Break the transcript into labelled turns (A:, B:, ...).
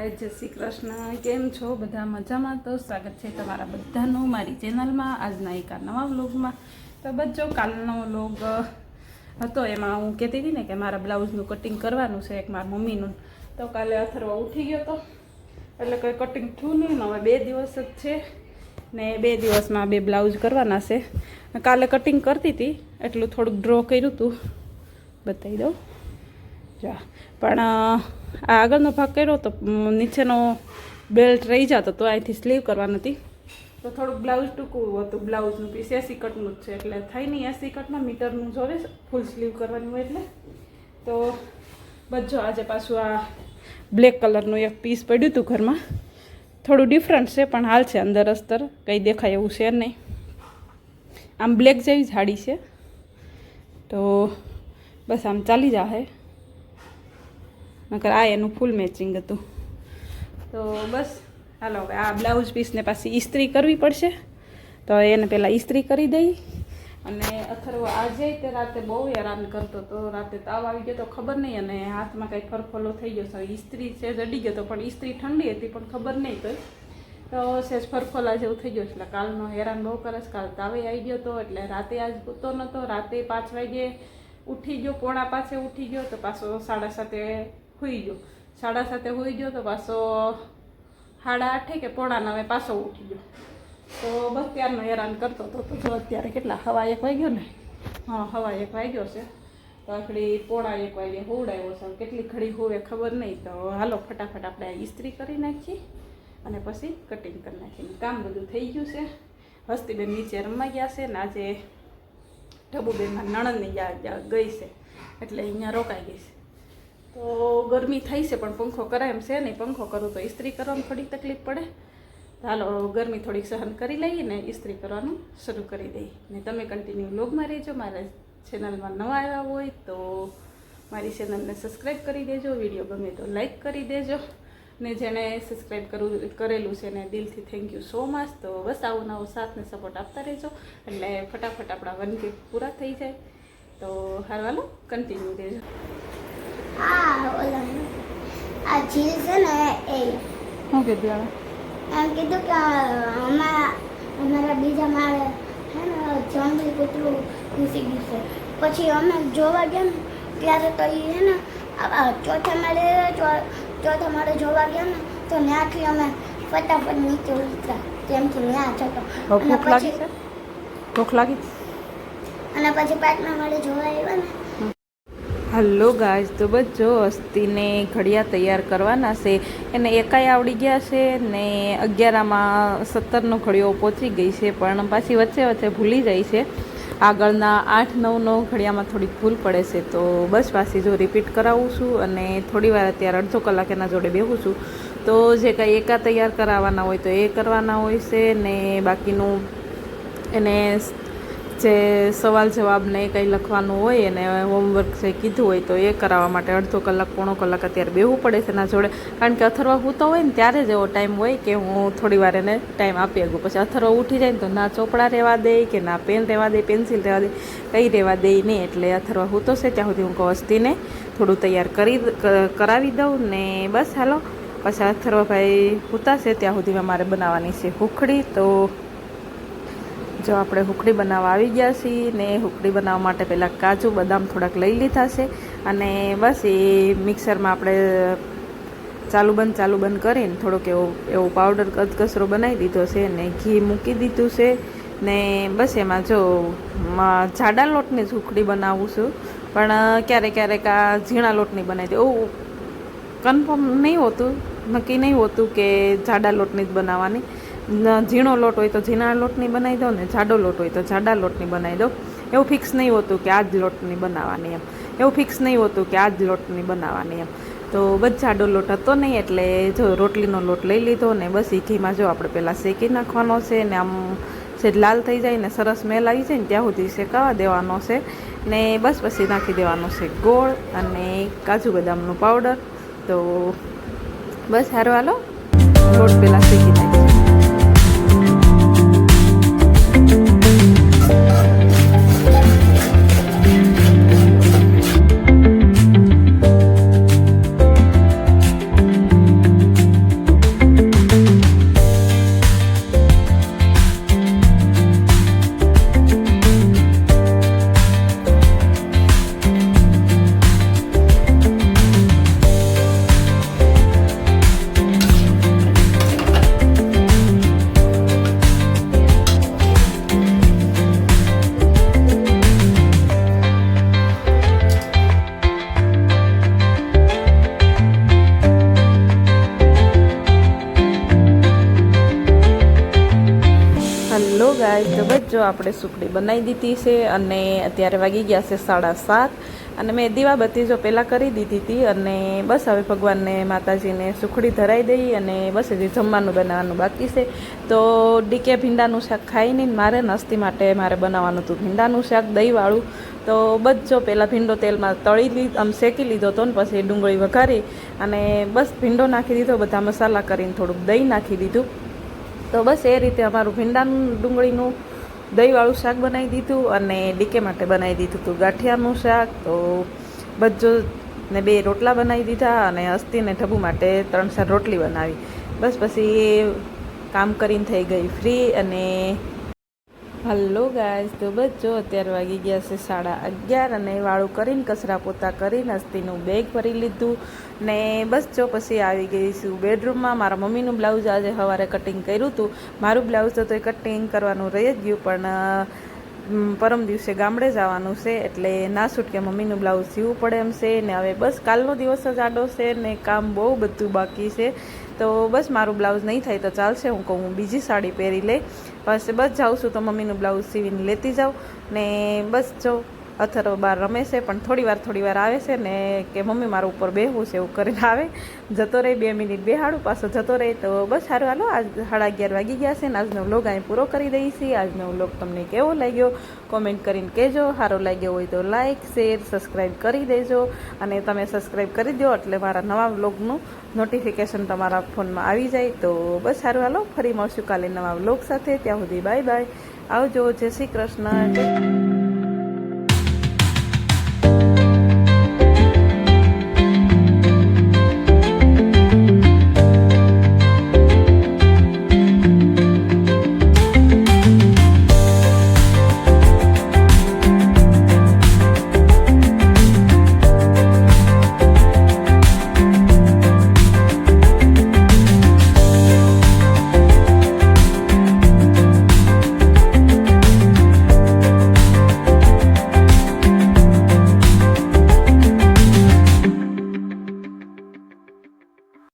A: ગાય જય શ્રી કૃષ્ણ. કેમ છો બધા? મજામાં? તો સ્વાગત છે તમારા બધાનું મારી ચેનલમાં આજના એક નવા વ્લોગમાં. તો બચ્ચો કાલનો વ્લોગ હતો એમાં હું કહેતી હતી ને કે મારા બ્લાઉઝનું કટિંગ કરવાનું છે એક મારા મમ્મીનું. તો કાલે અથર્વા ઉઠી ગયો હતો એટલે કંઈ કટિંગ થયું નહીં. હવે 2 દિવસ જ છે ને 2 દિવસમાં 2 બ્લાઉઝ કરવાના છે. કાલે કટિંગ કરતી હતી એટલું થોડુંક ડ્રો કર્યું હતું, બતાવી દઉં જા. પણ આ આગળનો ભાગ કર્યો તો નીચેનો બેલ્ટ રહી જતો તો અહીંથી સ્લીવ કરવાની હતી. તો થોડુંક બ્લાઉઝ ટૂંકું હતું. બ્લાઉઝનું પીસ 80 કટનું જ છે એટલે થઈ નહીં 80 કટમાં મીટરનું જોવે ફૂલ સ્લીવ કરવાની હોય એટલે. તો બજો આજે પાછું આ બ્લેક કલરનું એક પીસ પડ્યું હતું ઘરમાં. થોડું ડિફરન્ટ છે પણ હાલ છે, અંદર અસ્તર કંઈ દેખાય એવું છે નહીં. આમ બ્લેક જેવી જાડી છે તો બસ આમ ચાલી જાહે. નકર આ એનું ફૂલ મેચિંગ હતું. તો બસ હાલો હવે આ બ્લાઉઝ પીસને પાછી ઇસ્ત્રી કરવી પડશે. તો એને પહેલાં ઇસ્ત્રી કરી દઈ. અને અથર્વ આજે તે રાતે બહુ હેરાન કરતો તો. રાતે તાવ આવી ગયો તો ખબર નહીં અને હાથમાં કંઈ ફરફોલો થઈ ગયો. તો ઇસ્ત્રી છે જડી ગયો તો પણ ઇસ્ત્રી ઠંડી હતી પણ ખબર નહીં તો સહેજ ફરફોલા જેવું થઈ ગયું. એટલે કાલનો હેરાન બહુ કરે છે. કાલ તાવે આવી ગયો તો એટલે રાતે આજ પૂતો નહોતો. રાતે 5 વાગે ઉઠી ગયો, 5:45 ઉઠી ગયો તો પાછો 7:30 સુઈ ગયો. 7:30 સુઈ ગયો તો પાછો 8:30 કે 8:45 પાછો ઉઠી ગયો. તો બસ ત્યારનો હેરાન કરતો હતો. તો જો અત્યારે કેટલા 1:15 વાગ્યો ને? હા 1:15 વાગ્યો છે. તો આખડી 1:45 વાગે હોવડાવ્યો છે. કેટલી ઘડી હોવે ખબર નહીં. તો હાલો ફટાફટ આપણે ઇસ્ત્રી કરી નાખીએ અને પછી કટિંગ કરી નાખીએ. કામ બધું થઈ ગયું છે. હસ્તીબેન નીચે રમવા ગયા છે ને આજે ઢબુબેનમાં નણંદની ગઈ છે એટલે અહીંયા રોકાઈ ગઈ છે. તો ગરમી થઈ છે પણ પંખો કરાય એમ છે નહીં. પંખો કરું તો ઇસ્ત્રી કરવામાં થોડીક તકલીફ પડે. હાલો ગરમી થોડીક સહન કરી લઈએ ને ઇસ્ત્રી કરવાનું શરૂ કરી દઈએ. ને તમે કન્ટિન્યુ વ્લોગમાં રહેજો. મારા ચેનલમાં નવા આવ્યા હોય તો મારી ચેનલને સબસ્ક્રાઈબ કરી દેજો. વિડીયો ગમે તો લાઈક કરી દેજો. ને જેણે સબસ્ક્રાઈબ કરેલું છે ને દિલથી થેન્ક યુ સો મચ. તો બસ આવો નવો સાથને સપોર્ટ આપતા રહેજો એટલે ફટાફટ આપણા 1K પૂરા થઈ જાય. તો હાલો કન્ટિન્યુ રહેજો.
B: આ ઝીલ છે ને એ
A: શું કીધું?
B: એમ કીધું કે અમારા બીજા માળે હે ને જંગલી કૂતરું ઘૂસી ગયું છે. પછી અમે જોવા ગયા ને ત્યારે તો એ હે ને ચોથા માળે જોવા ગયા ને તો ત્યાંથી અમે ફટાફટ નીચે ઉતર્યા. તેમથી ત્યાં જતો
A: ભૂખ લાગી છે? ભૂખ લાગી
B: અને પછી 5મા માળે જોવા આવ્યા ને.
A: હલો ગાઈઝ, તો બસ જો હસ્તીને ઘડિયા તૈયાર કરવાના છે. એને એકાઈ આવડી ગયા છે ને 11માં 17નો ઘડિયો પહોંચી ગઈ છે પણ પાછી વચ્ચે ભૂલી જાય છે. આગળના 8, 9નો ઘડિયામાં થોડીક ભૂલ પડે છે. તો બસ પાછી જો રિપીટ કરાવું છું અને થોડી વાર અત્યારે અડધો કલાક એના જોડે બેહું છું. તો જે કાંઈ એકા તૈયાર કરાવવાના હોય તો એ કરવાના હોય છે ને બાકીનું એને જે સવાલ જવાબ ને કંઈ લખવાનું હોય અને હોમવર્ક જે કીધું હોય તો એ કરાવવા માટે અડધો કલાક 1/4 કલાક અત્યારે બેહવું પડે છે એના જોડે. કારણ કે અથર્વા સૂતો હોય ને ત્યારે જ એવો ટાઈમ હોય કે હું થોડી વાર એને ટાઈમ આપી શકું. પછી અથર્વા ઉઠી જાય ને તો ના ચોપડા રહેવા દે કે ના પેન રહેવા દે, પેન્સિલ રહેવા દે, કંઈ રહેવા દે નહીં. એટલે અથર્વા સૂતો છે ત્યાં સુધી હું કહું હસ્તીને થોડું તૈયાર કરાવી દઉં ને બસ હાલો. પછી અથર્વાભાઈ સૂતા છે ત્યાં સુધીમાં મારે બનાવવાની છે હુખડી. તો જો આપણે હુખડી બનાવવા આવી ગયા છીએ ને હુખડી બનાવવા માટે પહેલાં કાજુ બદામ થોડાક લઈ લીધા છે અને બસ એ મિક્સરમાં આપણે ચાલુ બંધ કરીને થોડોક એવો પાવડર કચકચરો બનાવી દીધો છે ને ઘી મૂકી દીધું છે ને બસ એમાં જો જાડા લોટની જ હુખડી બનાવું છું. પણ ક્યારેક આ ઝીણા લોટની બનાવી દઉં. એવું કન્ફર્મ નહીં હોતું, નક્કી નહીં હોતું કે જાડા લોટની જ બનાવવાની. ઝીણો લોટ હોય તો ઝીણા લોટની બનાવી દો ને જાડો લોટ હોય તો જાડા લોટની બનાવી દો. એવું ફિક્સ નહીં હોતું કે આ જ લોટની બનાવવાની એમ. એવું ફિક્સ નહીં હોતું કે આ જ લોટની બનાવવાની એમ. તો બસ જાડો લોટ હતો નહીં એટલે જો રોટલીનો લોટ લઈ લીધો ને બસ એ ઘીમાં જો આપણે પહેલાં શેકી નાખવાનો છે ને આમ જે લાલ થઈ જાય ને સરસ સ્મેલ આવી જાય ને ત્યાં સુધી શેકાવા દેવાનો છે ને બસ પછી નાખી દેવાનો છે ગોળ અને કાજુ બદામનું પાવડર. તો બસ હારો હાલો લોટ પહેલાં શેકી નાખીએ. જો આપણે સુખડી બનાવી દીધી છે અને અત્યારે વાગી ગયા છે 7:30 અને મેં દીવાબત્તી જો પહેલાં કરી દીધી હતી અને બસ હવે ભગવાનને માતાજીને સુખડી ધરાવી દઈ અને બસ હજી જમવાનું બનાવવાનું બાકી છે. તો ડીકે ભીંડાનું શાક ખાઈ નહીં, મારે નાસ્તી માટે મારે બનાવવાનું હતું ભીંડાનું શાક દહીંવાળું. તો બસ જો પહેલાં ભીંડો તેલમાં આમ શેકી લીધો હતો ને પછી ડુંગળી વઘારી અને બસ ભીંડો નાખી દીધો, બધા મસાલા કરીને થોડુંક દહીં નાખી દીધું. તો બસ એ રીતે અમારું ભીંડાનું ડુંગળીનું દહીંવાળું શાક બનાવી દીધું અને ડીકે માટે બનાવી દીધું હતું ગાંઠિયાનું શાક. તો બજો ને 2 રોટલા બનાવી દીધા અને હસ્તીને ઢબુ માટે 3-4 રોટલી બનાવી. બસ પછી એ કામ કરીને થઈ ગઈ ફ્રી. અને હલો ગાઈઝ, તો બસ જો અત્યારે વાગી ગયા છે 11:30 અને વાળું કરીને કચરા પોતા કરીને હસ્તીનું બેગ ભરી લીધું ને બસ જો પછી આવી ગઈ છું બેડરૂમમાં. મારા મમ્મીનું બ્લાઉઝ આજે સવારે કટિંગ કર્યું હતું. મારું બ્લાઉઝ તો એ કટિંગ કરવાનું રહી જ ગયું, પણ પરમ દિવસે ગામડે જવાનું છે એટલે ના છૂટકે મમ્મીનું બ્લાઉઝ સીવવું પડે એમ છે. ને હવે બસ કાલનો દિવસ જ આડો છે ને કામ બહુ બધું બાકી છે. તો બસ મારું બ્લાઉઝ નહીં થાય તો ચાલશે, હું કહું હું બીજી સાડી પહેરી લઈ. પછી બસ જાઉં છું તો મમ્મીનું બ્લાઉઝ સીવીને લેતી જાઉં. ને બસ જો અથર્વ બહાર રમે છે પણ થોડી વાર આવે છે ને કે મમ્મી મારું ઉપર બેહવું છે એવું કરીને આવે, જતો રહે 2 મિનિટ બેહાડું પાછો જતો રહે. તો બસ સારું હાલો, આજ 11:30 વાગી ગયા છે ને આજનો વ્લોગ અહીં પૂરો કરી દઈએ છીએ. આજનો વ્લોગ તમને કેવો લાગ્યો કોમેન્ટ કરીને કહેજો. સારો લાગ્યો હોય તો લાઇક શેર સબસ્ક્રાઈબ કરી દેજો અને તમે સબસ્ક્રાઈબ કરી દો એટલે મારા નવા વ્લોગનું નોટિફિકેશન તમારા ફોનમાં આવી જાય. તો બસ સારું હાલો, ફરી મળશું કાલે નવા વ્લોગ સાથે. ત્યાં સુધી બાય બાય, આવજો, જય શ્રી કૃષ્ણ.